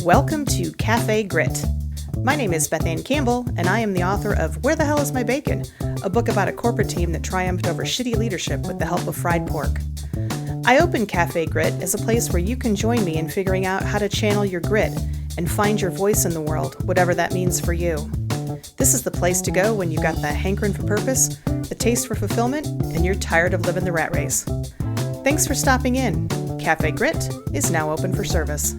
Welcome to Cafe Grit. My name is Beth Campbell, and I am the author of Where the Hell is My Bacon?, a book about a corporate team that triumphed over shitty leadership with the help of fried pork. I open Cafe Grit as a place where you can join me in figuring out how to channel your grit and find your voice in the world, whatever that means for you. This is the place to go when you've got the hankering for purpose, the taste for fulfillment, and you're tired of living the rat race. Thanks for stopping in. Cafe Grit is now open for service.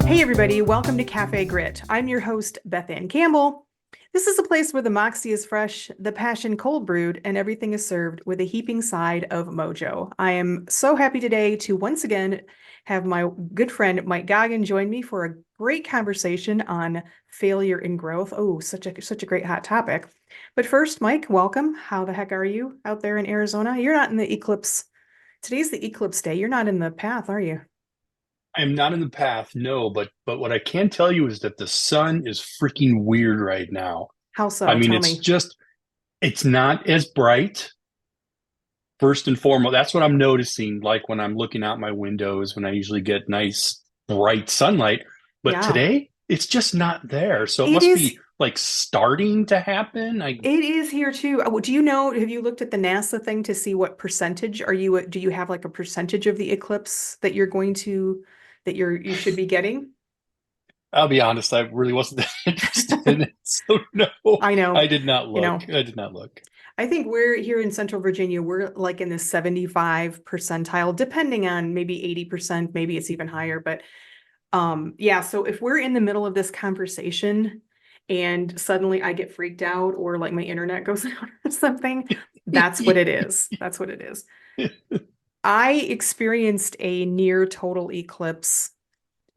Hey everybody, welcome to Cafe Grit. I'm your host, Beth Campbell. This is a place where the moxie is fresh, the passion cold brewed, and everything is served with a heaping side of mojo. I am so happy today to once again have my good friend Mike Goggin join me for a great conversation on failure and growth. Oh, such a great hot topic. But first, Mike, welcome. How the heck are you out there in Arizona? You're not in the eclipse. Today's the eclipse day. You're not in the path, are you? I'm not in the path, no, but what I can tell you is that the sun is freaking weird right now. How I so? mean, Tell me. it's not as bright, first and foremost. That's what I'm noticing, like when I'm looking out my windows, when I usually get nice, bright sunlight. But Yeah. today, it's just not there. So it It must is be like starting to happen. It is here too. Do you know, have you looked at the NASA thing to see what percentage do you have like a percentage of the eclipse that you should be getting? I'll be honest, I really wasn't that interested in it. So no, I know, I did not you look. know, I did not look. I think we're here in Central Virginia, we're like in the 75 percentile, depending on maybe 80%, maybe it's even higher. But yeah, so if we're in the middle of this conversation and suddenly I get freaked out or like my internet goes out or something, that's what it is. That's what it is. I experienced a near total eclipse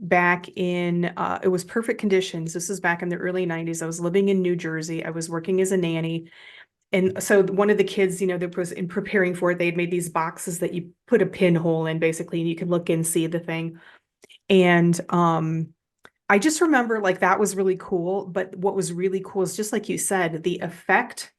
back in it was perfect conditions. This is back in the early 90s. I was living in New Jersey. I was working as a nanny. And so one of the kids, that was in preparing for it, they had made these boxes that you put a pinhole in basically, and you could look and see the thing. And I just remember like that was really cool. But what was really cool is just like you said, the effect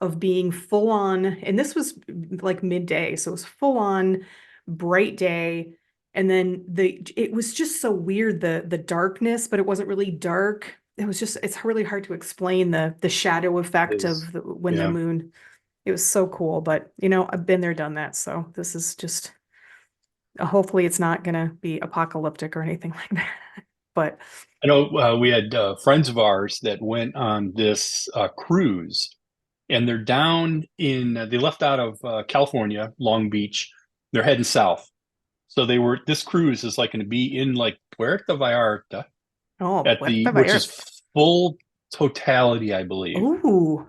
of being full on, and this was like midday, so it was full on bright day. And then it was just so weird, the darkness, but it wasn't really dark. It's really hard to explain the shadow It effect is. of when the Yeah. moon. It was so cool, but I've been there, done that. So this is just hopefully it's not gonna be apocalyptic or anything like that. But I know we had friends of ours that went on this cruise, and they're down in, they left out of California, Long Beach. They're heading south. So this cruise is like going to be in like Puerto Vallarta oh, which is Puerto. full totality, I believe. Ooh.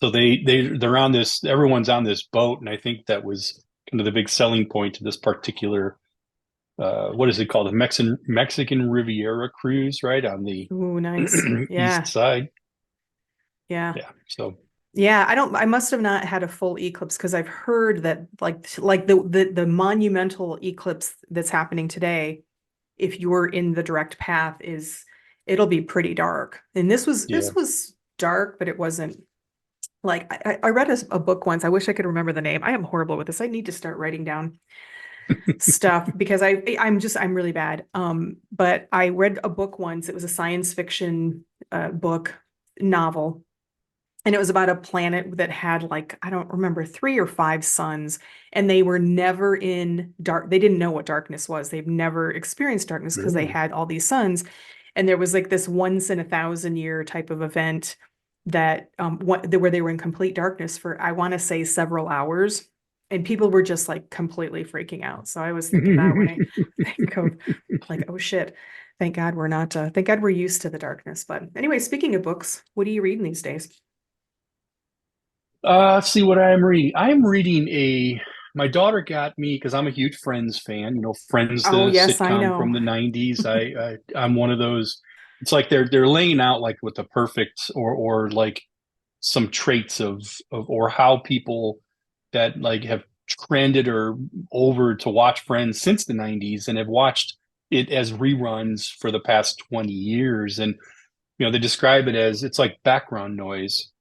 So they're on this, everyone's on this boat. And I think that was kind of the big selling point to this particular what is it called? The Mexican Riviera cruise, right? On the Ooh, nice. east Yeah. side. Yeah. Yeah. So Yeah, I must have not had a full eclipse because I've heard that like the monumental eclipse that's happening today, if you're in the direct path, it'll be pretty dark. And yeah. this was dark, but it wasn't like I read a book once. I wish I could remember the name. I am horrible with this. I need to start writing down stuff because I'm really bad. But I read a book once. It was a science fiction book novel, and it was about a planet that had like, I don't remember, 3 or 5 suns, and they were never in dark. They didn't know what darkness was. They've never experienced darkness because they Really? had all these suns. And there was like this once in a thousand year type of event that where they were in complete darkness for, I want to say, several hours. And people were just like completely freaking out. So I always think of that when I think of like, oh shit, thank God we're not, thank God we're used to the darkness. But anyway, speaking of books, what are you reading these days? Let's see what I am reading. I'm reading my daughter got me because I'm a huge Friends fan. You know, Friends, Oh, the yes, I sitcom know. from the 90s. I'm one of those. It's like they're laying out like with the perfect or like some traits of or how people that like have trended or over to watch Friends since the 90s and have watched it as reruns for the past 20 years. And they describe it as it's like background noise.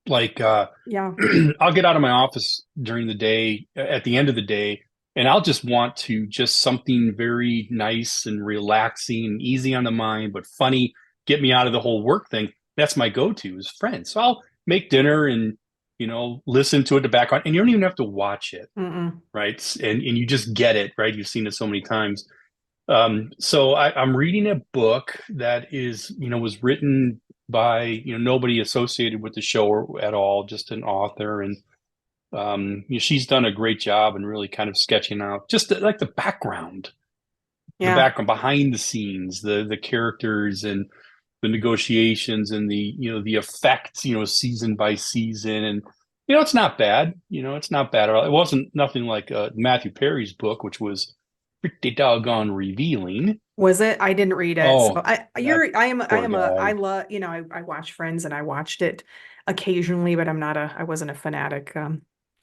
Like Yeah. I'll get out of my office during the day, at the end of the day, And I'll just want to just something very nice and relaxing, easy on the mind, but funny, get me out of the whole work thing. That's my go-to is Friends. So I'll make dinner and, listen to it in the background, and you don't even have to watch it, Mm-mm. right? And you just get it, right? You've seen it so many times. So I'm reading a book that was written by, nobody associated with the show at all, just an author. And she's done a great job and really kind of sketching out just like the Yeah. background behind the scenes, the characters and the negotiations and the effects, season by season. And it's not bad. It's not bad at all. It wasn't nothing like Matthew Perry's book, which was pretty doggone revealing. Was it? I didn't read it. So Oh, that I poor am I guy. love, I watch Friends and I watched it occasionally, but I wasn't a fanatic,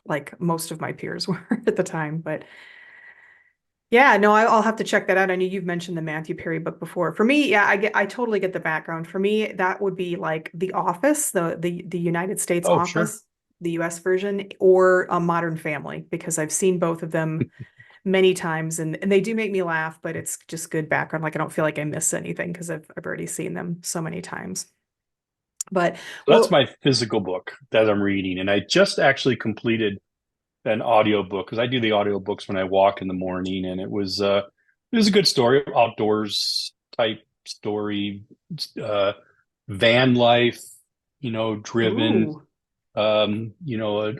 like most of my peers were at the time. But yeah, no, I'll have to check that out. I know you've mentioned the Matthew Perry book before. For me, yeah, I totally get the background. For me, that would be like The Office, the United States Oh, sure. Office, the US version, or a Modern Family, because I've seen both of them many times and they do make me laugh, but it's just good background. Like I don't feel like I miss anything because I've already seen them so many times. But So that's well, my physical book that I'm reading. And I just actually completed an audiobook because I do the audiobooks when I walk in the morning. And it was a good story, outdoors type story, van life, driven, ooh,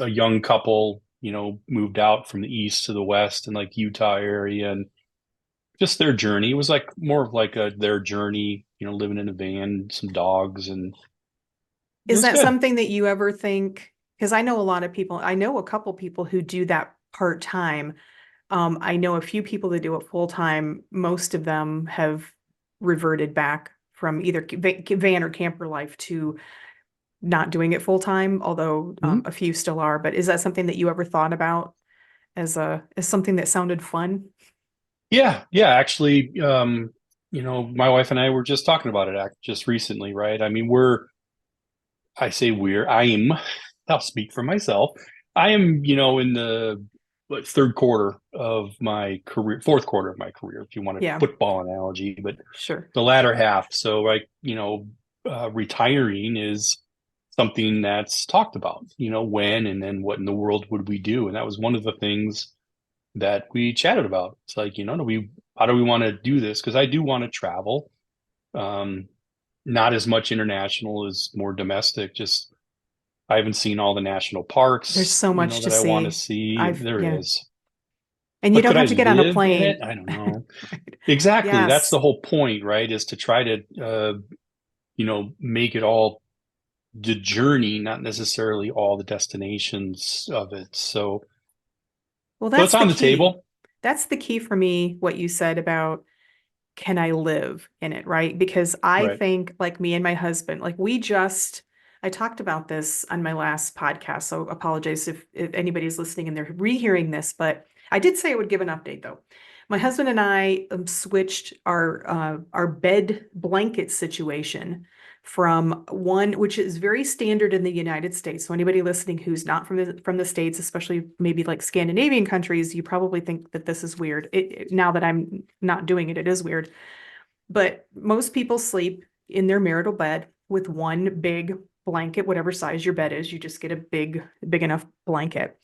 a young couple, moved out from the east to the west in like Utah area and just their journey. It was like more of like their journey, living in a van, some dogs, and it is was that good. something that you ever think? Because I know a lot of people, I know a couple people who do that part time. I know a few people that do it full time. Most of them have reverted back from either van or camper life to not doing it full time, although Mhm. a few still are. But is that something that you ever thought about as something that sounded fun? Yeah, yeah. Actually, my wife and I were just talking about it just recently, right? I mean, I say I am, I'll speak for myself. I am, in the third quarter of my career, fourth quarter of my career, if you want a Yeah, football analogy, but sure. the latter half. So, like, retiring is something that's talked about, when and then what in the world would we do? And that was one of the things that we chatted about. It's like, how do we want to do this? Because I do want to travel. Um, not as much international as more domestic. Just I haven't seen all the national There's parks, so much to that I want to see. see. There Yeah. is. And you But don't could I have to get on a live in it? plane. I don't know. Right. Exactly. That's Yes. the whole point, right? Is to try to, make it all the journey, not necessarily all the destinations of it. Well, So it's that's the on the key. table. That's the key for me, what you said about can I live in it, right? Because I Right. think like me and my husband, like I talked about this on my last podcast, so apologize if anybody's listening and they're rehearing this, but I did say I would give an update though. My husband and I switched our bed blanket situation from one which is very standard in the United States. So anybody listening who's not from the States, especially maybe like Scandinavian countries, you probably think that this is weird. Now that I'm not doing it, it is weird. But most people sleep in their marital bed with one big blanket, whatever size your bed is. You just get a big enough blanket.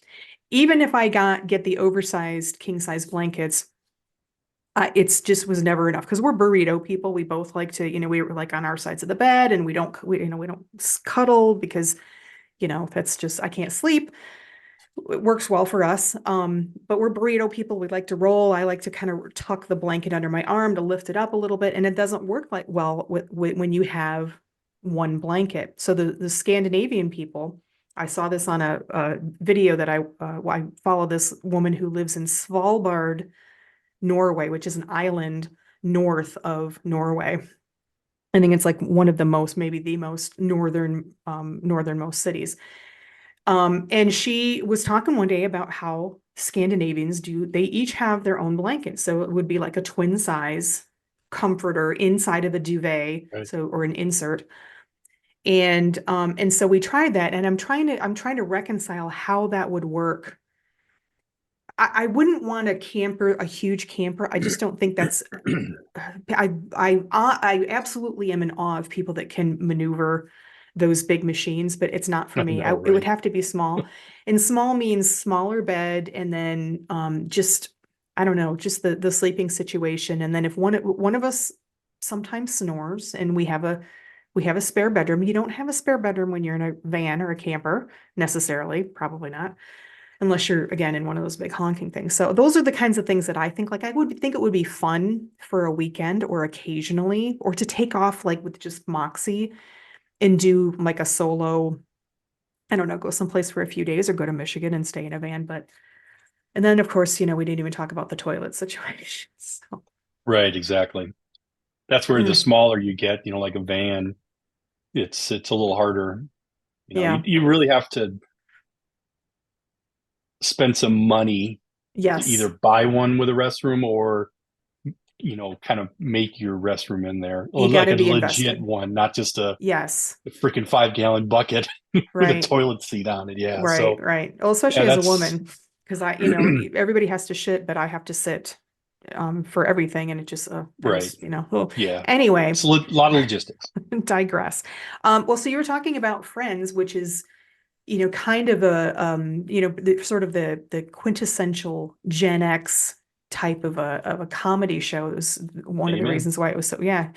Even if I get the oversized king size blankets, it's just was never enough because we're burrito people. We both like to, we were like on our sides of the bed and we don't cuddle because, that's just, I can't sleep. It works well for us. But we're burrito people. We like to roll. I like to kind of tuck the blanket under my arm to lift it up a little bit. And it doesn't work like well when you have one blanket. So the Scandinavian people, I saw this on a video that I follow this woman who lives in Svalbard, Norway, which is an island north of Norway. I think it's like one of the most, maybe the most northernmost cities. And she was talking one day about how Scandinavians they each have their own blanket. So it would be like a twin size comforter inside of a duvet, Right. so or an insert. And so we tried that, and I'm trying to reconcile how that would work I wouldn't want a huge camper. I just don't think that's, I absolutely am in awe of people that can maneuver those big machines, but it's not for I me. know, It would right? have to be small. And small means smaller bed and then just I don't know, just the sleeping situation. And then if one of us sometimes snores and we have a spare bedroom. You don't have a spare bedroom when you're in a van or a camper necessarily, probably not unless you're again in one of those big honking things. So those are the kinds of things that I think like I would think it would be fun for a weekend or occasionally or to take off like with just Moxie and do like a solo, I don't know, go someplace for a few days or go to Michigan and stay in a van. But and then of course, we didn't even talk about the toilet situation. So Right, exactly. That's where the mm, smaller you get, like a van, it's a little harder. You, yeah. you really have to spend some money to either Yes. buy one with a restroom or kind of make your restroom in there You got like to a be legit invested. one, not just Yes. a freaking 5 gallon bucket with a Right. toilet seat on it. Yeah. Right. So Right. Well, yeah, especially as a that's woman, because everybody has to shit, but I have to sit for everything. And it just, I right. just, oh. Yeah. Anyway, It's a lot of logistics. digress. Well, so you were talking about Friends, which is, kind of sort of the quintessential Gen X type of a comedy show. It was one of the Amen. reasons why it was so, yeah.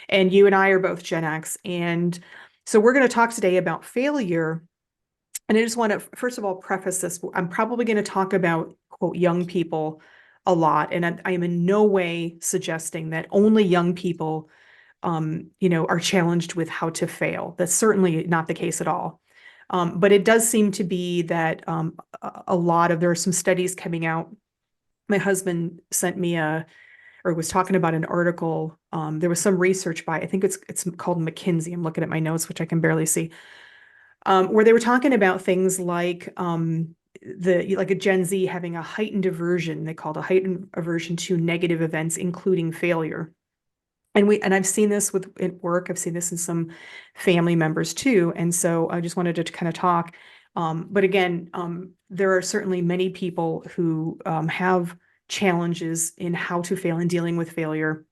And you and I are both Gen X. And so we're going to talk today about failure. And I just want to, first of all, preface this. I'm probably going to talk about, quote, young people a lot. And I am in no way suggesting that only young people, are challenged with how to fail. That's certainly not the case at all. But it does seem to be that there are some studies coming out. My husband sent me or was talking about an article. There was some research by, I think it's called McKinsey. I'm looking at my notes, which I can barely see, where they were talking about things like like a Gen Z having a heightened aversion. They called a heightened aversion to negative events, including failure. And I've seen this at work. I've seen this in some family members too. And so I just wanted to kind of talk. But again, there are certainly many people who have challenges in how to fail and dealing with failure.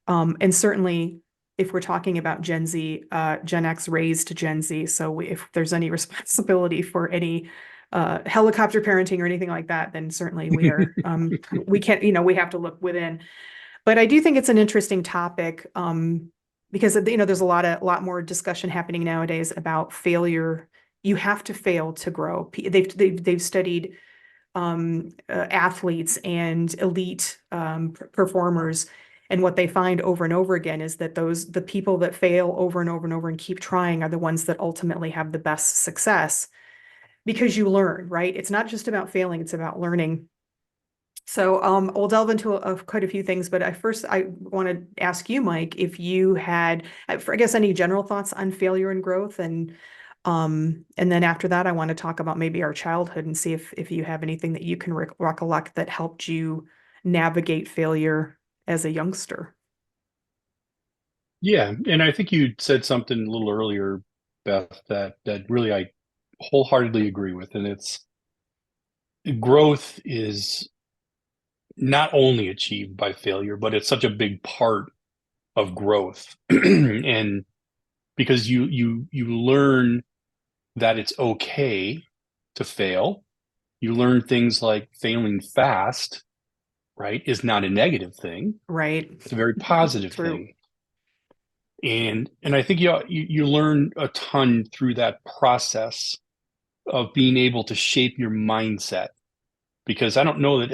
And certainly, if we're talking about Gen Z, Gen X raised to Gen Z, so if there's any responsibility for any helicopter parenting or anything like that, then certainly we are. We can't, we have to look within. But I do think it's an interesting topic because there's a lot more discussion happening nowadays about failure. You have to fail to grow. They've studied athletes and elite performers. And what they find over and over again is that the people that fail over and over and over and keep trying are the ones that ultimately have the best success because you learn, right? It's not just about failing, it's about learning. So we'll delve into quite a few things, but I want to ask you, Mike, if you had, I guess, any general thoughts on failure and growth, and then after that, I want to talk about maybe our childhood and see if you have anything that you can recollect that helped you navigate failure as a youngster. Yeah. And I think you said something a little earlier, Beth, that really I wholeheartedly agree with. And it's growth is not only achieved by failure, but it's such a big part of growth. And because you learn that it's okay to fail. You learn things like failing fast, right, is not a negative thing. Right. It's a very positive True. thing. And I think you learn a ton through that process of being able to shape your mindset. Because I don't know that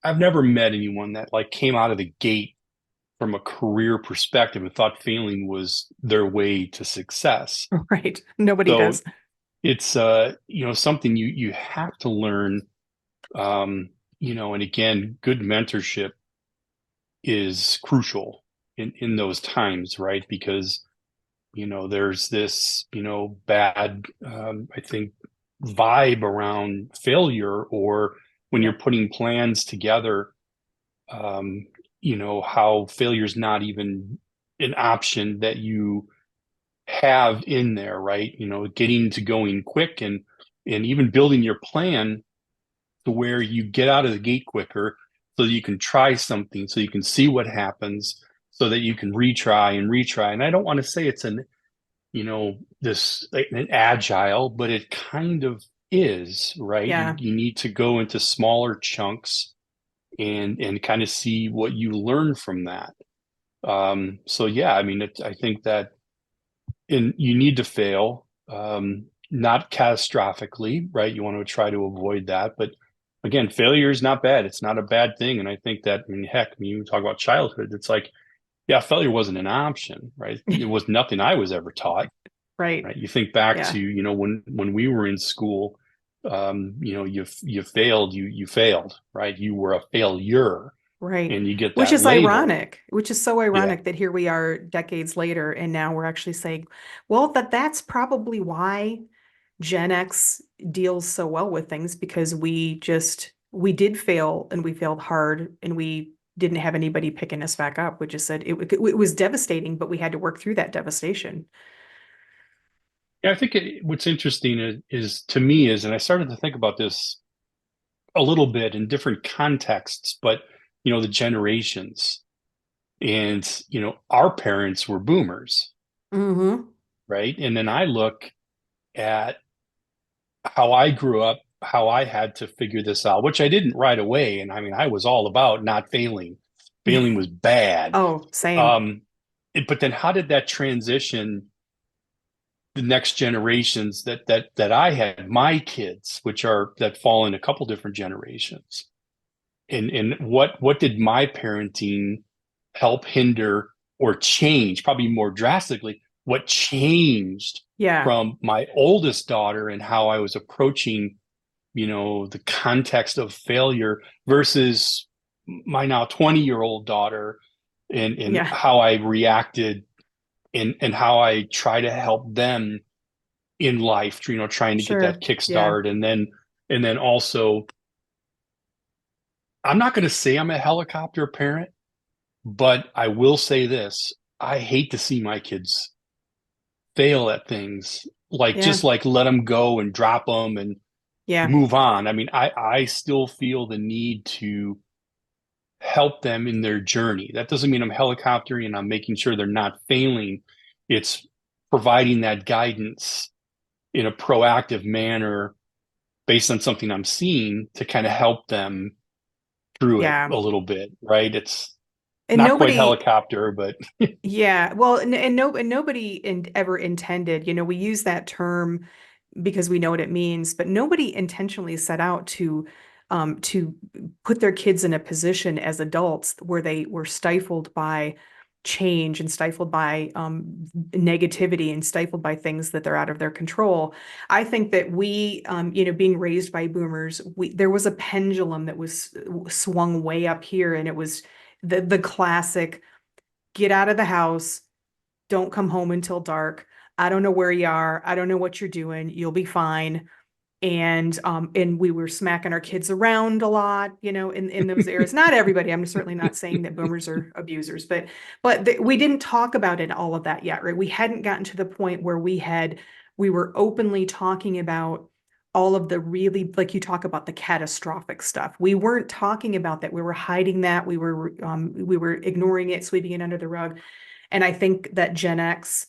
I've never met anyone that like came out of the gate from a career perspective and thought failing was their way to success. Right. Nobody So does. it's something you have to learn. And again, good mentorship is crucial in those times, right? Because there's this bad I think vibe around failure, or when you're Yep. putting plans together, um, how failure's not even an option that you have in there, right? Getting to going quick and even building your plan to where you get out of the gate quicker so that you can try something, so you can see what happens, so that you can retry and retry. And I don't want to say it's this like an agile, but it kind of is, right? Yeah. You need to go into smaller chunks and kind of see what you learn from that. So yeah, I mean, I think that you need to fail, not catastrophically, right? You want to try to avoid that, but again, failure is not bad. It's not a bad thing, and I think that, I mean, heck, when you talk about childhood, it's like, yeah, failure wasn't an option, right? It was nothing I was ever taught, Right. right? You think back Yeah. to, when we were in school, you failed, you failed, right? You were a failure, Right. and you get Which that is label. ironic, which is so Yeah. ironic that here we are decades later, and now we're actually saying, well, that's probably why Gen X deals so well with things, because we did fail, and we failed hard, and we didn't have anybody picking us back up. We just said it was devastating, but we had to work through that devastation. Yeah, I think what's interesting is to me is, and I started to think about this a little bit in different contexts, but the generations and our parents were boomers, Hmm. right? And then I look at how I grew up, how I had to figure this out, which I didn't right away. And I mean, I was all about not failing. Failing was bad. Oh, same. Um, but then how did that transition the next generations that I had, my kids, which are that fall in a couple different generations? And what did my parenting help hinder or change, probably more drastically, what changed Yeah, from my oldest daughter and how I was approaching, the context of failure versus my now 20-year-old daughter and yeah, how I reacted and how I try to help them in life, trying to get that sure. Yeah. kickstart. And then also, I'm not going to say I'm a helicopter parent, but I will say this. I hate to see my kids fail at things, like Yeah. just like let them go and drop them and Yeah. move on. I mean, I still feel the need to help them in their journey. That doesn't mean I'm helicoptering and I'm making sure they're not failing. It's providing that guidance in a proactive manner based on something I'm seeing to kind of help them through it Yeah. a little bit, right? It's And not quite nobody, helicopter, but yeah, well, and nobody ever intended, we use that term because we know what it means, but nobody intentionally set out to put their kids in a position as adults where they were stifled by change, and stifled by negativity, and stifled by things that they're out of their control. I think that being raised by boomers, there was a pendulum that was swung way up here, and it was the classic: get out of the house, don't come home until dark. I don't know where you are. I don't know what you're doing. You'll be fine. And we were smacking our kids around a lot, in those areas. Not everybody. I'm certainly not saying that boomers are abusers, but we didn't talk about it, all of that yet, right? We hadn't gotten to the point where we were openly talking about all of the really, like you talk about, the catastrophic stuff. We weren't talking about that. We were hiding that. We were ignoring it, sweeping it under the rug. And I think that Gen X,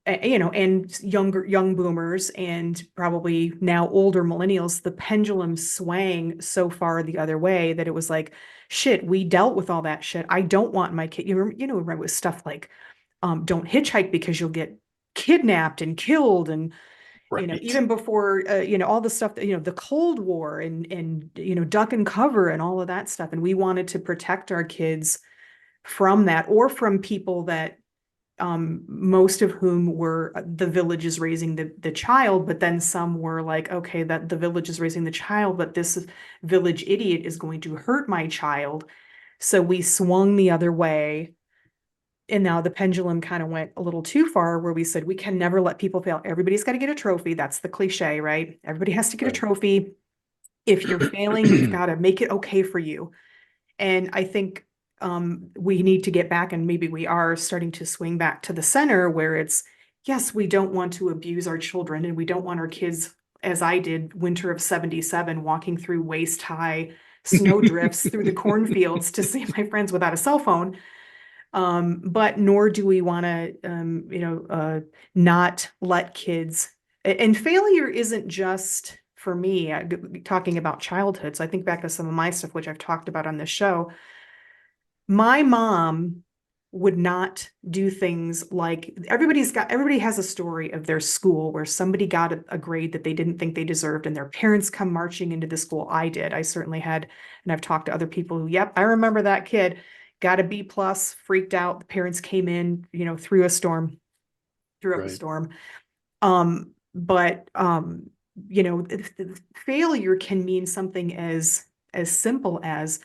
and young boomers, and probably now older millennials, the pendulum swang so far the other way that it was like, shit, we dealt with all that shit. I don't want my kid, remember with stuff like, don't hitchhike because you'll get kidnapped and killed. And right. even before, all the stuff that, the Cold War, and duck and cover and all of that stuff. And we wanted to protect our kids from that, or from people that, most of whom were, the village is raising the child, but then some were like, okay, that the village is raising the child, but this village idiot is going to hurt my child. So we swung the other way. And now the pendulum kind of went a little too far, where we said we can never let people fail. Everybody's got to get a trophy. That's the cliche, right? Everybody has to get a Right. trophy. If you're failing, you've got to make it okay for you. And I think, we need to get back, and maybe we are starting to swing back to the center, where it's, yes, we don't want to abuse our children, and we don't want our kids as I did, winter of 77, walking through waist-high snow drifts through the cornfields to see my friends without a cell phone. But nor do we want to, not let kids, and failure isn't just for me, talking about childhood. So I think back to some of my stuff, which I've talked about on this show. My mom would not do things like everybody has a story of their school where somebody got a grade that they didn't think they deserved and their parents come marching into the school. I did. I certainly had, and I've talked to other people who, yep, I remember that kid got a B plus, freaked out. The parents came in, through up a Right. storm. But failure can mean something as simple as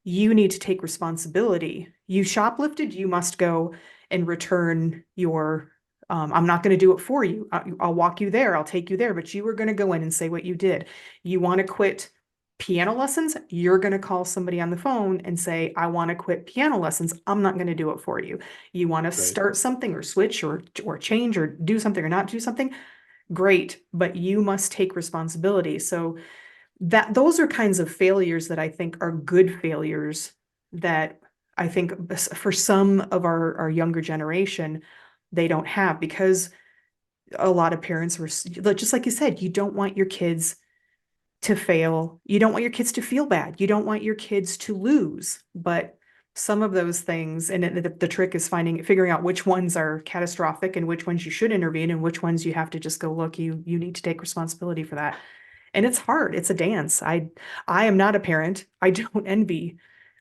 you need to take responsibility. You shoplifted, you must go and return your, I'm not going to do it for you. I'll walk you there. I'll take you there, but you were going to go in and say what you did. You want to quit piano lessons? You're going to call somebody on the phone and say, I want to quit piano lessons. I'm not going to do it for you. You want to Right. start something or switch or change or do something or not do something? Great, but you must take responsibility. So those are kinds of failures that I think are good failures that I think for some of our younger generation, they don't have, because a lot of parents were just like you said, you don't want your kids to fail. You don't want your kids to feel bad. You don't want your kids to lose. But some of those things, and the trick is figuring out which ones are catastrophic and which ones you should intervene and which ones you have to just go, look, you need to take responsibility for that. And it's hard. It's a dance. I am not a parent. I don't envy.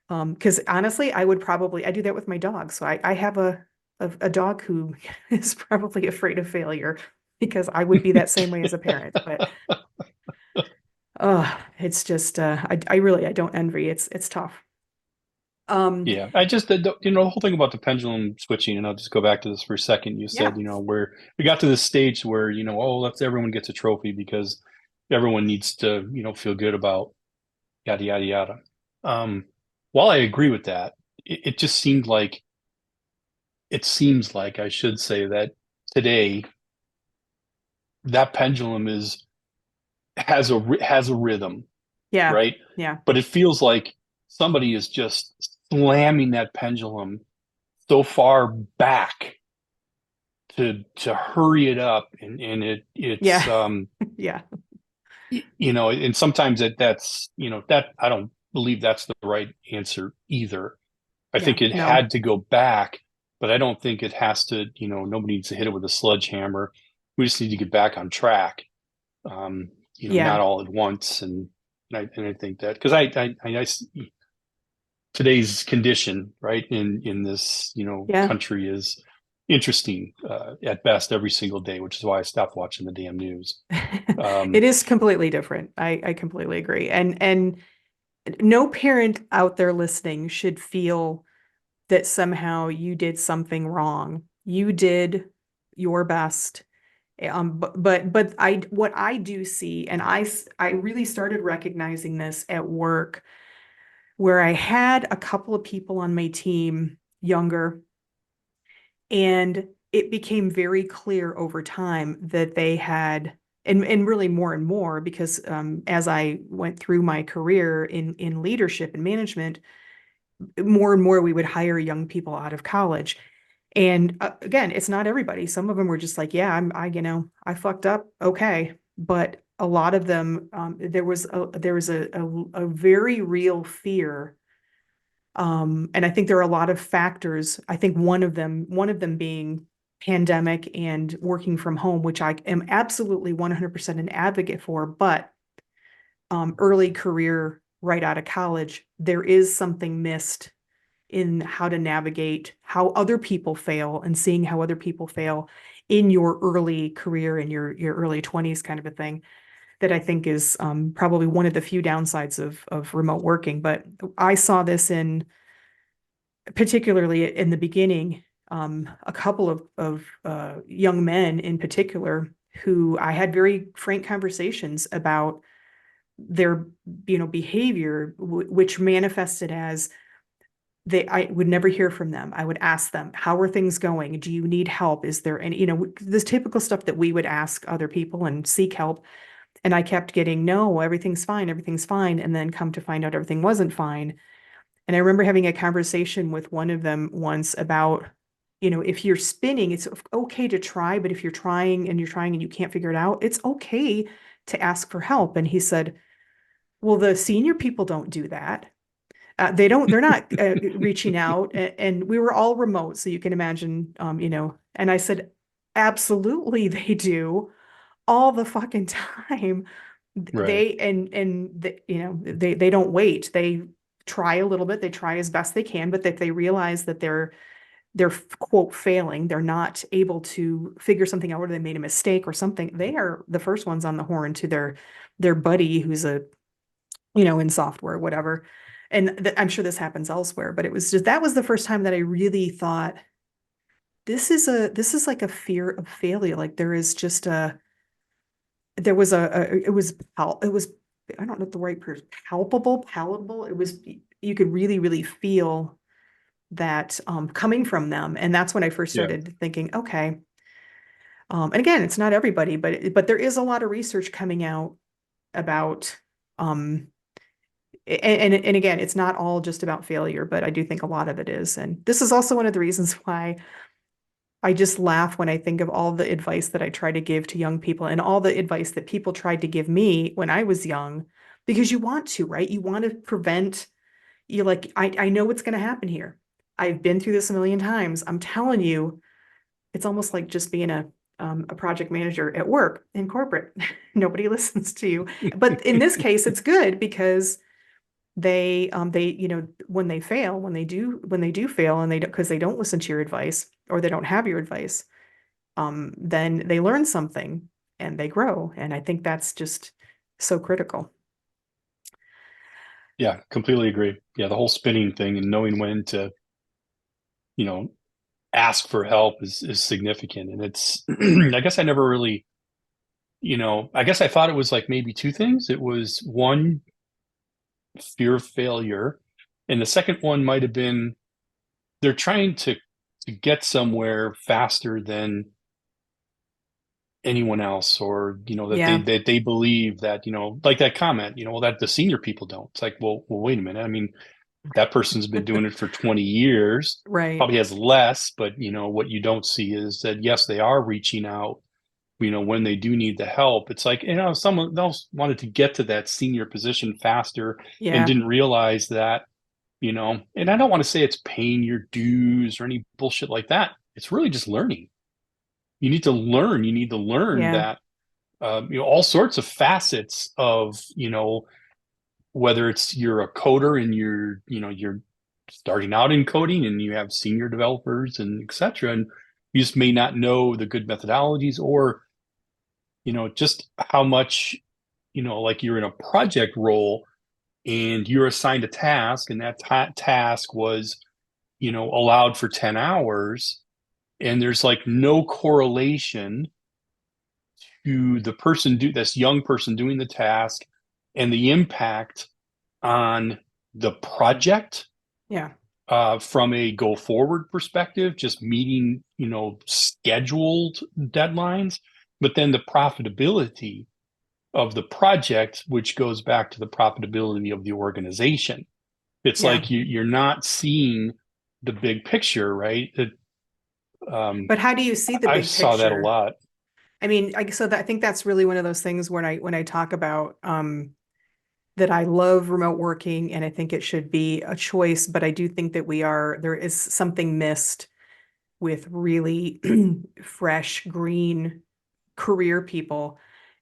Because honestly, I do that with my dog. So I have a dog who is probably afraid of failure because I would be that same way as a parent. But it's just I don't envy. It's tough. Um, Yeah, I just the whole thing about the pendulum switching, and I'll just go back to this for a second. You yeah, said, where we got to this stage where, oh, let's everyone gets a trophy because everyone needs to, feel good about yada yada yada. Um, while I agree with that, it just seems like I should say that today that pendulum has a rhythm, yeah, right? yeah, But it feels like somebody is just slamming that pendulum so far back to hurry it up, and it's yeah, yeah, and sometimes that's that I don't believe that's the right answer either. I yeah. think it No, had to go back, but I don't think it has to, nobody needs to hit it with a sledgehammer. We just need to get back on track. yeah, Not all at once. And I think that because I today's condition, right, in this, yeah. country is interesting at best every single day, which is why I stopped watching the damn news. It Um, is completely different. I completely agree. And no parent out there listening should feel that somehow you did something wrong. You did your best. But what I do see, and I really started recognizing this at work, where I had a couple of people on my team younger, and it became very clear over time that they had, and really more and more, because as I went through my career in leadership and management, more and more we would hire young people out of college. And again, it's not everybody. Some of them were just like, yeah, I fucked up. Okay. But a lot of them, there was a very real fear. And I think there are a lot of factors. I think one of them being pandemic and working from home, which I am absolutely 100% an advocate for, but early career right out of college, there is something missed in how to navigate how other people fail and seeing how other people fail in your early career, in your early 20s, kind of a thing, that I think is probably one of the few downsides of remote working. But I saw this particularly in the beginning, a couple of young men in particular who I had very frank conversations about their behavior, which manifested as I would never hear from them. I would ask them, how are things going? Do you need help? Is there any, this typical stuff that we would ask other people and seek help. And I kept getting, no, everything's fine, everything's fine. And then come to find out everything wasn't fine. And I remember having a conversation with one of them once about, if you're spinning, it's okay to try, but if you're trying and you can't figure it out, it's okay to ask for help. And he said, well, the senior people don't do that. They're not reaching out, and we were all remote, so you can imagine, and I said, absolutely they do all the fucking time. Right. They don't wait. They try a little bit, they try as best they can, but if they realize that they're quote failing, they're not able to figure something out, or they made a mistake or something, they are the first ones on the horn to their buddy who's in software, whatever. And I'm sure this happens elsewhere, but that was the first time that I really thought, this is like a fear of failure. Like there is just there was it was, I don't know the right person, palatable. It was, you could really, really feel that coming from them. And that's when I first Yeah. started thinking, okay. And again, it's not everybody, but there is a lot of research coming out about, um, and again, it's not all just about failure, but I do think a lot of it is. And this is also one of the reasons why I just laugh when I think of all the advice that I try to give to young people and all the advice that people tried to give me when I was young, because you want to, right? You want to prevent, you're like, I know what's going to happen here. I've been through this a million times. I'm telling you, it's almost like just being a project manager at work in corporate. Nobody listens to you. But in this case, it's good because when they fail, when they do fail, and because they don't listen to your advice or they don't have your advice, then they learn something and they grow. And I think that's just so critical. Yeah, completely agree. Yeah, the whole spinning thing and knowing when to, you know, ask for help is significant. And it's I guess I never really, I guess I thought it was like maybe two things. It was one, fear of failure, and the second one might have been they're trying to get somewhere faster than anyone else, or Yeah. that they believe that, like that comment, well, that the senior people don't. It's like, well, wait a minute. I mean, that person's been doing it for 20 years, Right. probably has less, but what you don't see is that yes, they are reaching out, when they do need the help. It's like, someone else wanted to get to that senior position faster and Yeah. didn't realize that, and I don't want to say it's paying your dues or any bullshit like that. It's really just learning. You need to learn Yeah. that, all sorts of facets of, whether it's you're a coder and you're starting out in coding and you have senior developers and etc. And you just may not know the good methodologies, or, just how much, like you're in a project role and you're assigned a task, and that task was, allowed for 10 hours, and there's like no correlation to the this young person doing the task and the impact on the project, Yeah. from a go forward perspective, just meeting, scheduled deadlines, but then the profitability of the project, which goes back to the profitability of the organization. It's Yeah. like you're not seeing the big picture, right? But how do you see the I big saw that a picture? lot. I mean, I think that's really one of those things when I talk about that I love remote working and I think it should be a choice, but I do think that there is something missed with really fresh, green career people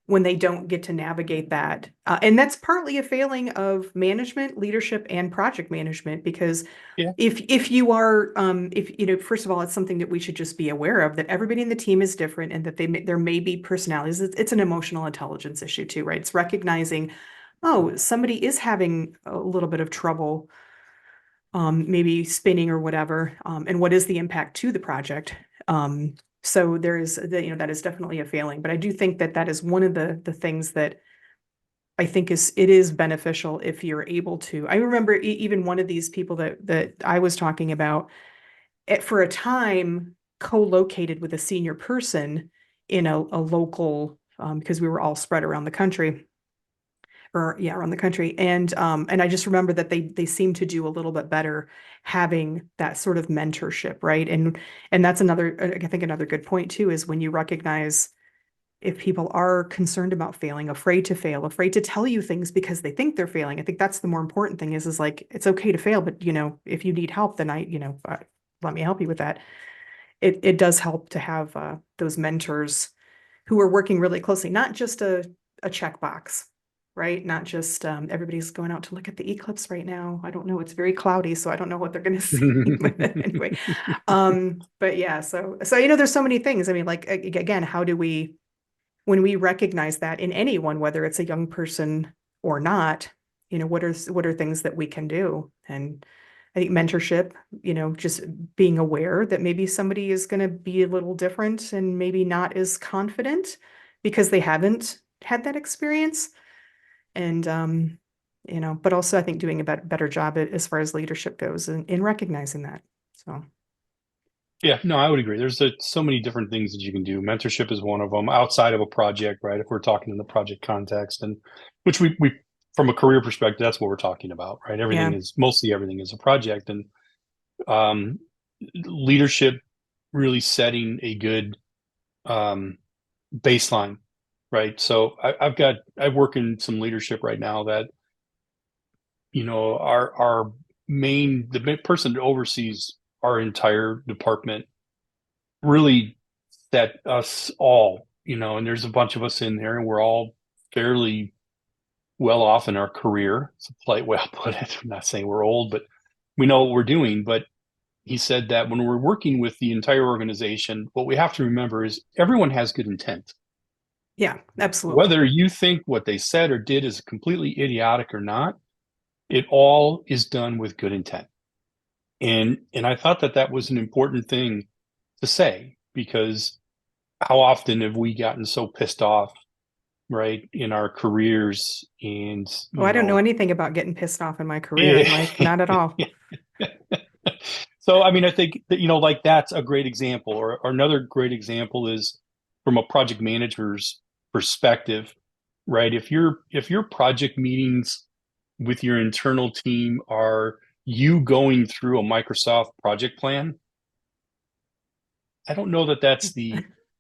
when they don't get to navigate that. And that's partly a failing of management, leadership, and project management, because Yeah. if you are, if first of all, it's something that we should just be aware of, that everybody in the team is different and that there may be personalities. It's an emotional intelligence issue too, right? It's recognizing, oh, somebody is having a little bit of trouble, maybe spinning or whatever, and what is the impact to the project. So that is definitely a failing, but I do think that that is one of the things that I think it is beneficial if you're able to. I remember even one of these people that I was talking about, for a time co-located with a senior person in a local because we were all spread around the country. Or yeah, around the country. And I just remember that they seem to do a little bit better having that sort of mentorship, right? And that's another, I think another good point too, is when you recognize if people are concerned about failing, afraid to fail, afraid to tell you things because they think they're failing. I think that's the more important thing is like, it's okay to fail, but if you need help, then let me help you with that. It does help to have those mentors who are working really closely, not just a checkbox, right? Not just everybody's going out to look at the eclipse right now. I don't know. It's very cloudy, so I don't know what they're going to see. But anyway, but yeah, so there's so many things. I mean, like again, how do we, when we recognize that in anyone, whether it's a young person or not, what are things that we can do? And I think mentorship, just being aware that maybe somebody is going to be a little different and maybe not as confident because they haven't had that experience. And, but also I think doing a better job as far as leadership goes in recognizing that. So. Yeah, no, I would agree. There's so many different things that you can do. Mentorship is one of them outside of a project, right? If we're talking in the project context, and which we from a career perspective, that's what we're talking about, right? Yeah. Mostly everything is a project, and um, leadership really setting a good baseline, right? So I work in some leadership right now that our the person that oversees our entire department really set us all, and there's a bunch of us in there, and we're all fairly well off in our career. It's a polite way I'll put it. I'm not saying we're old, but we know what we're doing. But he said that when we're working with the entire organization, what we have to remember is everyone has good intent. Yeah, absolutely. Whether you think what they said or did is completely idiotic or not, it all is done with good intent. And I thought that was an important thing to say, because how often have we gotten so pissed off, right, in our careers? And Oh, I don't know anything about getting pissed off in my career, Mike. Not at all. So I mean, I think that like that's a great example, or another great example is from a project manager's perspective, right? If your project meetings with your internal team are you going through a Microsoft project plan, I don't know that that's the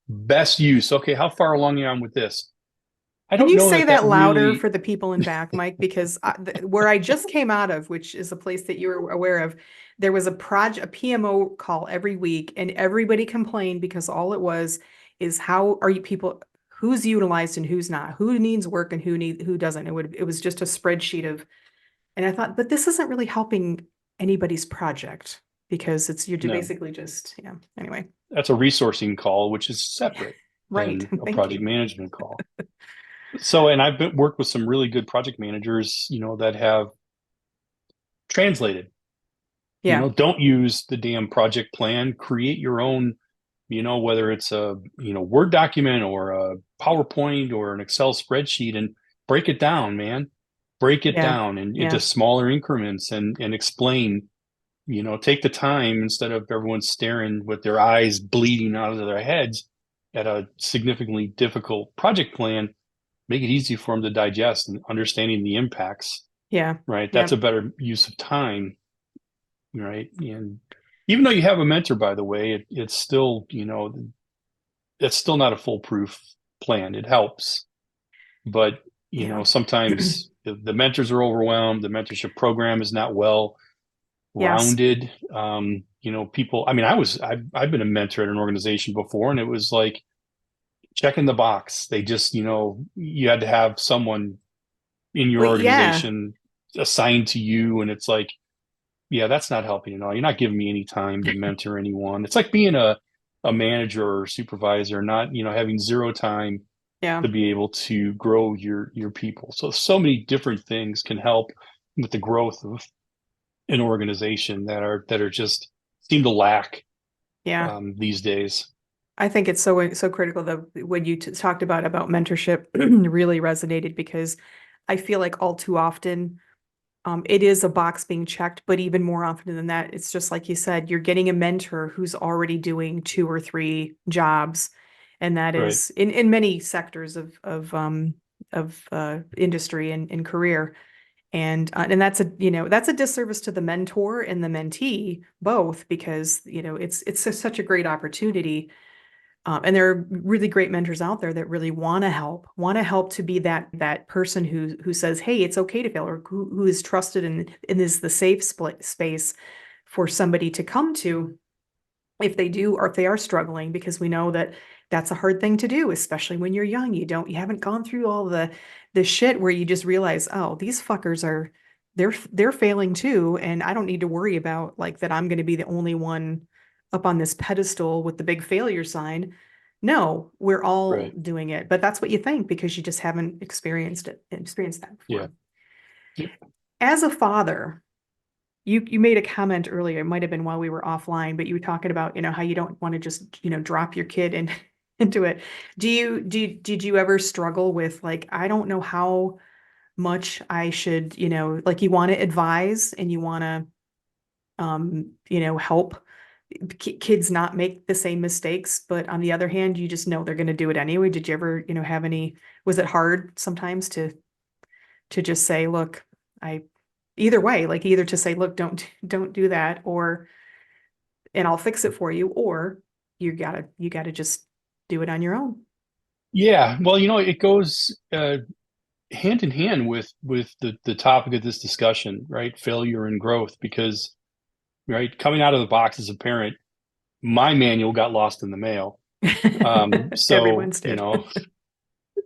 best use. Okay, how far along are you with this? I Can don't you know say that that louder really. for the people in back, Mike? Because where I just came out of, which is a place that you're aware of, there was a PMO call every week, and everybody complained because all it was is how are you people, who's utilized and who's not, who needs work and who doesn't. It was just a spreadsheet of, and I thought, but this isn't really helping anybody's project because you're No, basically just, yeah. Anyway, that's a resourcing call, which is separate right. than a Thank project you. management call. So, and worked with some really good project managers, that have translated, Yeah, don't use the damn project plan, create your own, whether it's a, Word document or a PowerPoint or an Excel spreadsheet, and break it down, man. Break it yeah, down into yeah, smaller increments, and explain, take the time instead of everyone staring with their eyes bleeding out of their heads at a significantly difficult project plan. Make it easy for them to digest and understanding the impacts, yeah, right? That's yeah. a better use of time, right? And even though you have a mentor, by the way, it's still, it's still not a foolproof plan. It helps, but Yeah. sometimes the mentors are overwhelmed. The mentorship program is not well Yes. rounded. People. I mean, I've been a mentor at an organization before, and it was like checking the box. They just, you had to have someone in your Well, yeah. organization assigned to you, and it's like, yeah, that's not helping at all. You're not giving me any time to mentor anyone. It's like being a manager or supervisor, not, having zero time Yeah. to be able to grow your people. So many different things can help with the growth of an organization that are just seem to lack Yeah. these days. I think it's so critical that when you talked about mentorship really resonated because I feel like all too often it is a box being checked, but even more often than that, it's just like you said, you're getting a mentor who's already doing two or three jobs. And that Right. is in many sectors of industry and career. And that's that's a disservice to the mentor and the mentee both, because it's such a great opportunity. And there are really great mentors out there that really want to help to be that person who says, hey, it's okay to fail, or who is trusted and is the safe space for somebody to come to if they do, or if they are struggling, because we know that that's a hard thing to do, especially when you're young. You haven't gone through all the shit where you just realize, oh, these fuckers they're failing too, and I don't need to worry about like that I'm going to be the only one up on this pedestal with the big failure sign. No, we're all Right. doing it, but that's what you think because you just haven't experienced that Yeah. before. Yep. As a father, you made a comment earlier, it might have been while we were offline, but you were talking about, how you don't want to just, drop your kid into it. Did you ever struggle with like, I don't know how much I should, like you want to advise and you want to, help kids not make the same mistakes, but on the other hand, you just know they're going to do it anyway. Did you ever, have any, was it hard sometimes to just say, look, I either way, like either to say, look, don't do that, or and I'll fix it for you, or you gotta just do it on your own. Yeah. Well, it goes hand in hand with the topic of this discussion, right? Failure and growth, because right, coming out of the box as a parent, my manual got lost in the mail. So, Everyone's did.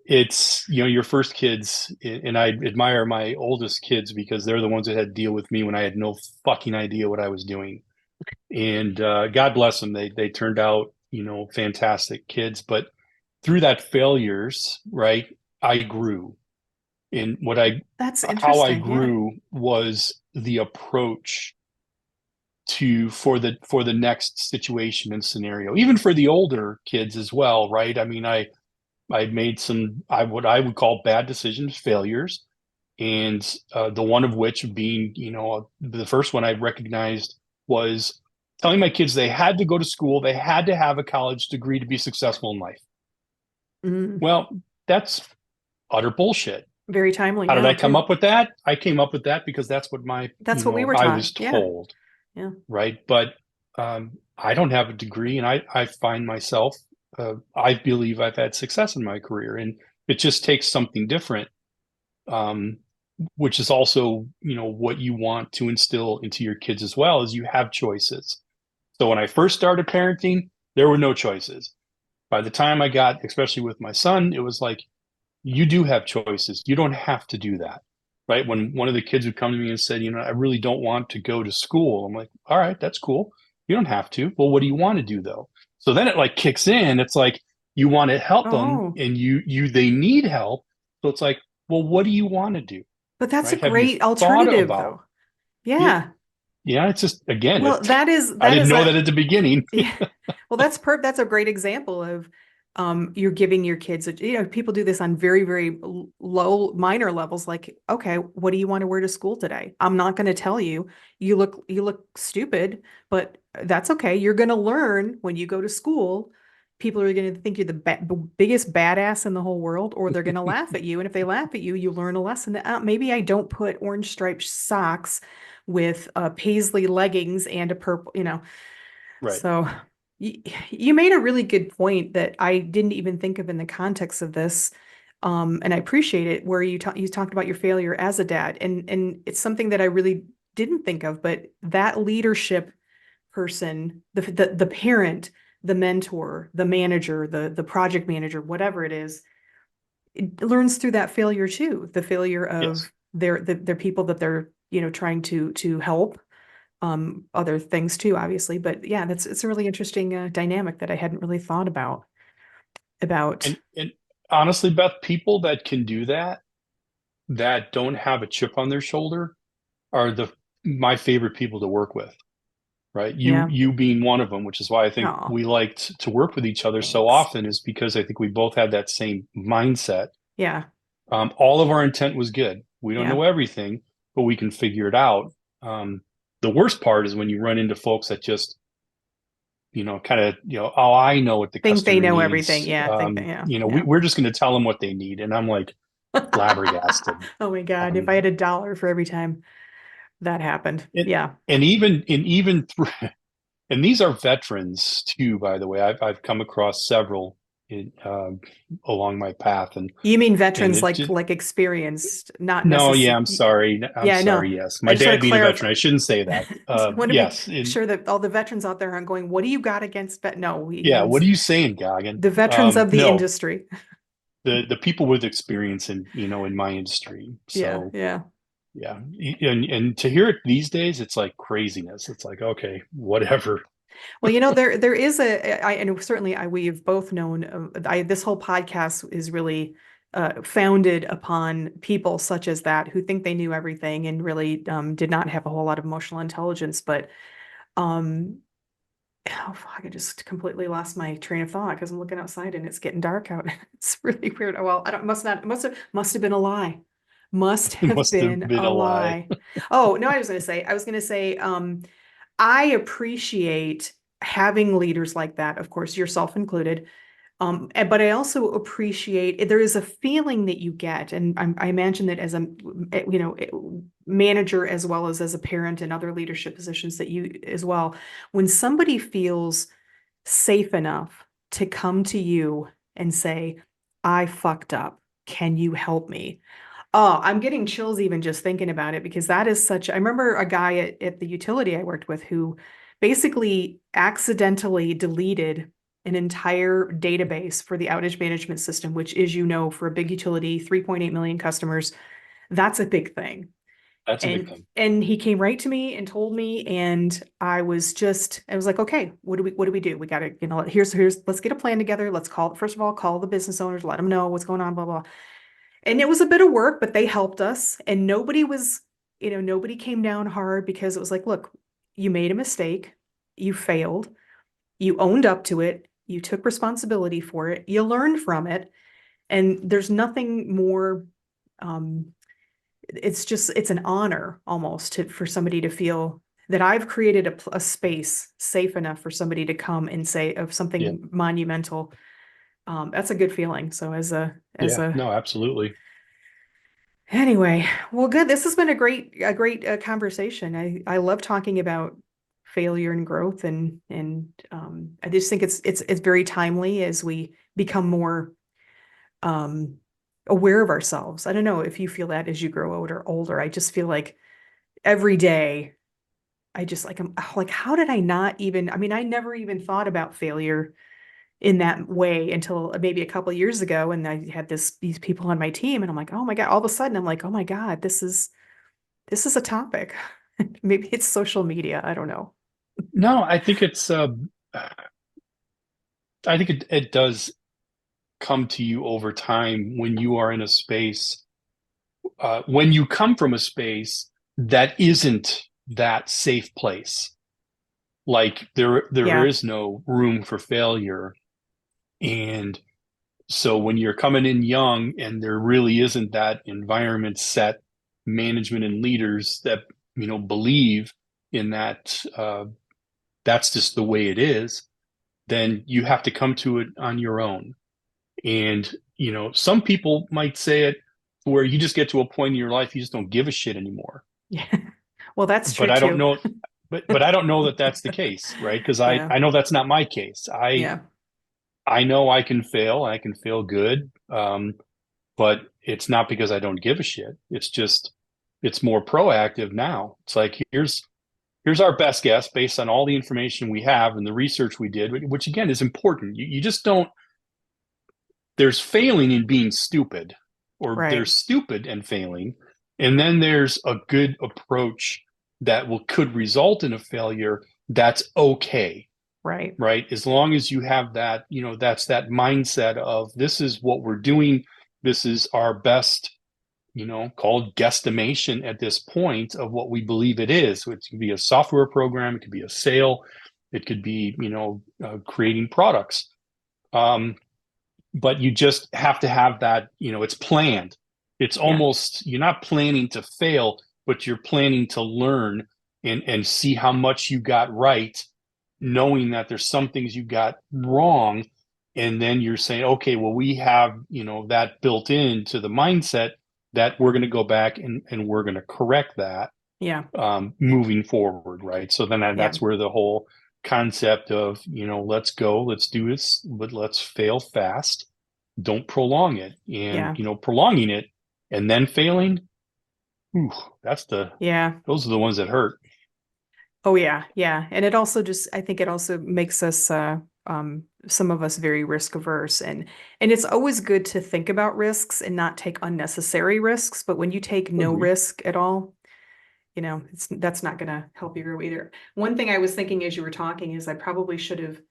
it's, your first kids, and I admire my oldest kids because they're the ones that had to deal with me when I had no fucking idea what I was doing. And God bless them. They turned out, fantastic kids. But through that failures, right, I grew. And That's how I interesting. Yeah. grew was the approach for the next situation and scenario, even for the older kids as well, right? I mean, I made some what I would call bad decisions, failures, and the one of which being, the first one I recognized was telling my kids they had to go to school, they had to have a college degree to be successful in life. Mm, Well, that's utter bullshit. very timely How did now I come too. up with that? I came up with that because that's what That's what we were I taught. was Yeah. told, Yeah. right? But I don't have a degree, and I find myself, I believe I've had success in my career, and it just takes something different, um, which is also, what you want to instill into your kids as well, is you have choices. So when I first started parenting, there were no choices. By the time I got, especially with my son, it was like, you do have choices. You don't have to do that. Right. When one of the kids would come to me and said, I really don't want to go to school. I'm like, all right, that's cool. You don't have to. Well, what do you want to do though? So then it like kicks in. It's like you want to help them, Oh, and they need help. So it's like, well, what do you want to do? but that's a Right. Have you great thought alternative about though. it? Yeah. Yeah. It's just, again, Well, I that didn't is know a that at the beginning. yeah. Well, that's a great example of you're giving your kids people do this on very, very low minor levels, like, okay, what do you want to wear to school today? I'm not going to tell you. You look stupid, but that's okay. You're going to learn when you go to school. People are going to think you're the biggest badass in the whole world, or they're going to laugh at you. And if they laugh at you, you learn a lesson that maybe I don't put orange striped socks with paisley leggings and a purple. Right. So you made a really good point that I didn't even think of in the context of this. And I appreciate it where you talked about your failure as a dad. And it's something that I really didn't think of, but that leadership person, the parent, the mentor, the manager, the project manager, whatever it is, it learns through that failure too. The failure Yes. of their people that they're, trying to help, other things too, obviously. But yeah, it's a really interesting dynamic that I hadn't really thought about. And honestly, Beth, people that can do that, that don't have a chip on their shoulder, are the my favorite people to work with, right? You Yeah. you being one of them, which is why I think Oh, we liked to work with each other so thanks. often, is because I think we both had that same mindset. Yeah. All of our intent was good. We don't Yeah. know everything, but we can figure it out. Um, the worst part is when you run into folks that just, kind of, oh, I know what the Think they customer know everything. needs. Yeah, think that, yeah, yeah. We're just going to tell them what they need. And I'm like flabbergasted. Oh my God, if I had Um, $1 for every time that happened. and, Yeah. and even through, and these are veterans too, by the way. I've come across several along my path, You mean and veterans it just, like experienced, not no, yeah, I'm necessarily. sorry. I'm Yeah, no. sorry. Yes. I My just want dad to being a clarify. veteran, I shouldn't say that. I want to make Yes. sure that all the veterans out there aren't going, what do you got against vet? No, he Yeah. What means are you saying, Goggin? the veterans of the No, industry. the people with experience in my industry. Yeah, So yeah. yeah, and to hear it these days, it's like craziness. It's like, okay, whatever. Well, there is and certainly we've both known, this whole podcast is really founded upon people such as that who think they knew everything and really did not have a whole lot of emotional intelligence. But um, oh fuck, I just completely lost my train of thought because I'm looking outside and it's getting dark out. It's really weird. Well, I don't must not must have been a lie. Must It have must have been been a a lie. lie. Oh, no, I was gonna say, I appreciate having leaders like that, of course, yourself included. But I also appreciate there is a feeling that you get, and I imagine that as a manager as well as a parent and other leadership positions that you as well, when somebody feels safe enough to come to you and say, "I fucked up. Can you help me?" Oh, I'm getting chills even just thinking about it because that is such. I remember a guy at the utility I worked with who basically accidentally deleted an entire database for the outage management system, which is, for a big utility, 3.8 million customers, that's a big thing. That's a big And thing. and he came right to me and told me, and I was like, okay, what do we do? We got to, let's get a plan together. Let's first of all, call the business owners, let them know what's going on, blah, blah. And it was a bit of work, but they helped us. And nobody came down hard because it was like, look, you made a mistake, you failed, you owned up to it, you took responsibility for it, you learned from it. And there's nothing more, um, it's an honor almost for somebody to feel that I've created a space safe enough for somebody to come and say of Yeah. something monumental. That's a good feeling. So as Yeah. a No, absolutely. Anyway, well, good. This has been a great conversation. I love talking about failure and growth, and I just think it's very timely as we become more um, aware of ourselves. I don't know if you feel that as you grow older. I just feel like every day I just like I'm like, how did I not even? I mean, I never even thought about failure in that way until maybe a couple of years ago, and I had these people on my team, and I'm like, oh my God, all of a sudden I'm like, oh my God, this is a topic. Maybe it's social media. I don't know. No, I think it does come to you over time when you are in a space, when you come from a space that isn't that safe place. Like there Yeah, is no room for failure. And so when you're coming in young and there really isn't that environment set, management and leaders that, believe in that, that's just the way it is, then you have to come to it on your own. And, some people might say it where you just get to a point in your life, you just don't give a shit anymore. yeah. Well, that's true But I don't too. know, but I don't know that that's the case, right? Because I, Yeah, I know that's not my case. yeah, I know I can fail good. But it's not because I don't give a shit. It's just, it's more proactive now. It's like, here's our best guess based on all the information we have and the research we did, which again is important. You just don't, there's failing in being stupid, or right, there's stupid and failing. And then there's a good approach that could result in a failure. That's okay, right, right? As long as you have that, that's that mindset of this is what we're doing. This is our best, called guesstimation at this point of what we believe it is. It could be a software program, it could be a sale, it could be, creating products. But you just have to have that, it's planned. It's yeah, almost, you're not planning to fail, but you're planning to learn and see how much you got right knowing that there's some things you got wrong, and then you're saying, okay, well, we have, that built into the mindset that we're going to go back and we're going to correct that Yeah. moving forward, right? So then Yeah. that's where the whole concept of, let's go, let's do this, but let's fail fast. Don't prolong it. And, Yeah. prolonging it and then failing, ooh, Yeah. those are the ones that hurt. Oh yeah. Yeah. And it also I think it also makes us, some of us very risk averse, and it's always good to think about risks and not take unnecessary risks. But when you take no Agreed. risk at all, that's not going to help you grow either. One thing I was thinking as you were talking is I probably should have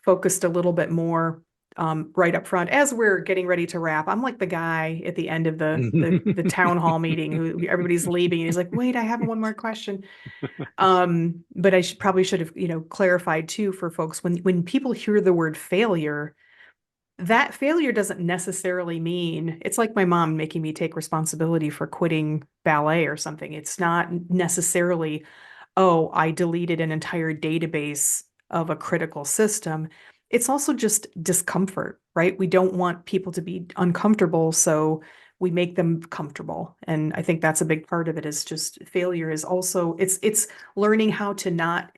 focused a little bit more right up front as we're getting ready to wrap. I'm like the guy at the end of the town hall meeting who everybody's leaving and he's like, wait, I have one more question. But I probably should have, clarified too for folks when people hear the word failure, that failure doesn't necessarily mean it's like my mom making me take responsibility for quitting ballet or something. It's not necessarily, oh, I deleted an entire database of a critical system. It's also just discomfort, right? We don't want people to be uncomfortable, so we make them comfortable. And I think that's a big part of it is just failure is also it's learning how to not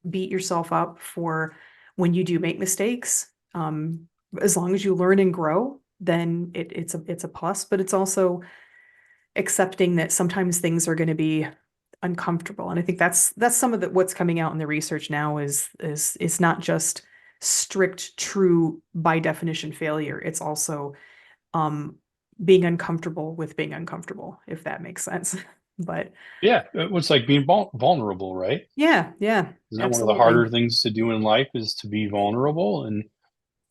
beat yourself up for when you do make mistakes. As long as you learn and grow, then it's a plus, but it's also accepting that sometimes things are going to be uncomfortable. And I think that's some of what's coming out in the research now is it's not just strict, true by definition failure. It's also being uncomfortable with being uncomfortable, if that makes sense. But Yeah, it's like being vulnerable, right? yeah, Isn't that one of the absolutely. harder things to do in life is to be vulnerable, and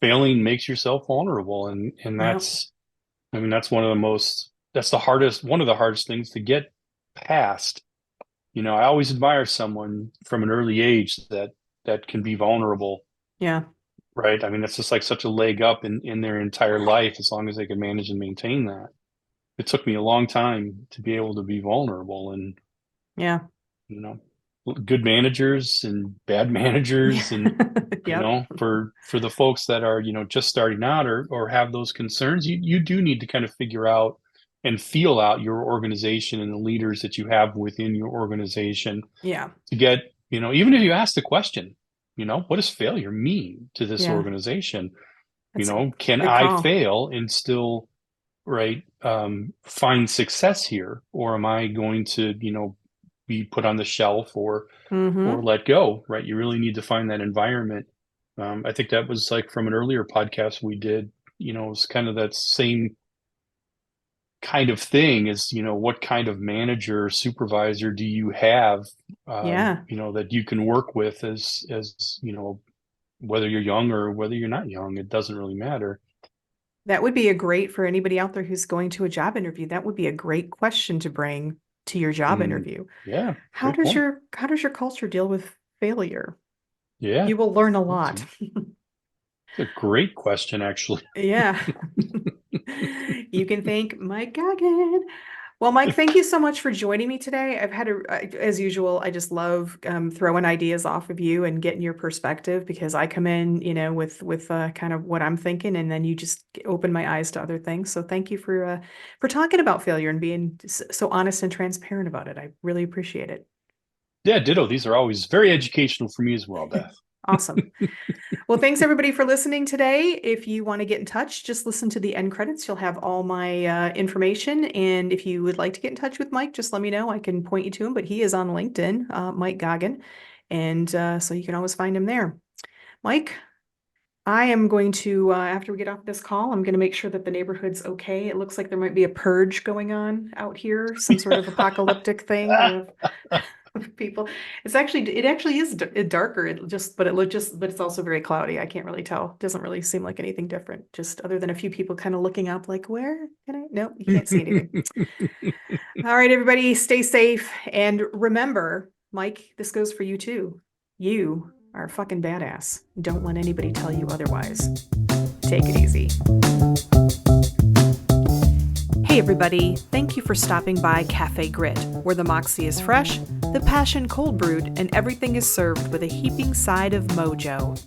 failing makes yourself vulnerable. And Yeah. that's one of the hardest things to get past. I always admire someone from an early age that can be vulnerable, Yeah. right? I mean, that's just like such a leg up in their entire life as long as they can manage and maintain that. It took me a long time to be able to be vulnerable, and Yeah. you know, good managers and bad managers, and Yep. for the folks that are, just starting out or have those concerns, you do need to kind of figure out and feel out your organization and the leaders that you have within your organization Yeah. to get, even if you ask the question, what does failure mean to this Yeah. organization? That's a Can good I call. fail and still, right, find success here, or am I going to, be put on the shelf or Mm-hmm. let go, right? You really need to find that environment. I think that was like from an earlier podcast we did, it was kind of that same kind of thing is, what kind of manager or supervisor do you have, Yeah. that you can work with as, whether you're young or whether you're not young, it doesn't really matter. That would be a great for anybody out there who's going to a job interview. That would be a great question to bring to your job Mm, interview. yeah, great point. How does your culture deal with failure? Yeah, You will learn a that's lot. a great question, actually. Yeah. You can thank Mike Goggin. Well, Mike, thank you so much for joining me today. As usual, I just love throwing ideas off of you and getting your perspective because I come in, with kind of what I'm thinking, and then you just open my eyes to other things. So thank you for talking about failure and being so honest and transparent about it. I really appreciate it. Yeah, ditto. These are always very educational for me as well, Beth. Awesome. Well, thanks everybody for listening today. If you want to get in touch, just listen to the end credits. You'll have all my information. And if you would like to get in touch with Mike, just let me know. I can point you to him, but he is on LinkedIn, Mike Goggin. And so you can always find him there. Mike, I am going to, after we get off this call, I'm going to make sure that the neighborhood's okay. It looks like there might be a purge going on out here, some sort of apocalyptic thing of people. It actually is darker. But it's also very cloudy. I can't really tell. It doesn't really seem like anything different, just other than a few people kind of looking up like, where can I? No, you can't see anything. All right, everybody, stay safe. And remember, Mike, this goes for you too. You are a fucking badass. Don't let anybody tell you otherwise. Take it easy. Hey everybody, thank you for stopping by Cafe Grit, where the moxie is fresh, the passion cold brewed, and everything is served with a heaping side of mojo.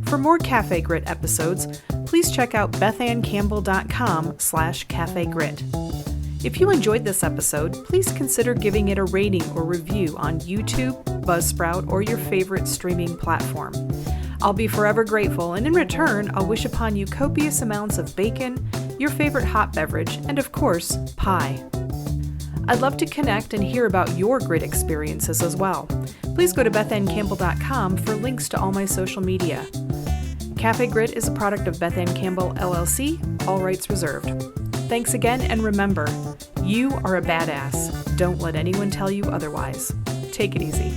For more Cafe Grit episodes, please check out bethancampbell.com/Cafe Grit. If you enjoyed this episode, please consider giving it a rating or review on YouTube, Buzzsprout, or your favorite streaming platform. I'll be forever grateful, and in return, I'll wish upon you copious amounts of bacon, your favorite hot beverage, and of course, pie. I'd love to connect and hear about your grit experiences as well. Please go to bethancampbell.com for links to all my social media. Cafe Grit is a product of Beth Ann Campbell, LLC, all rights reserved. Thanks again, and remember, you are a badass. Don't let anyone tell you otherwise. Take it easy.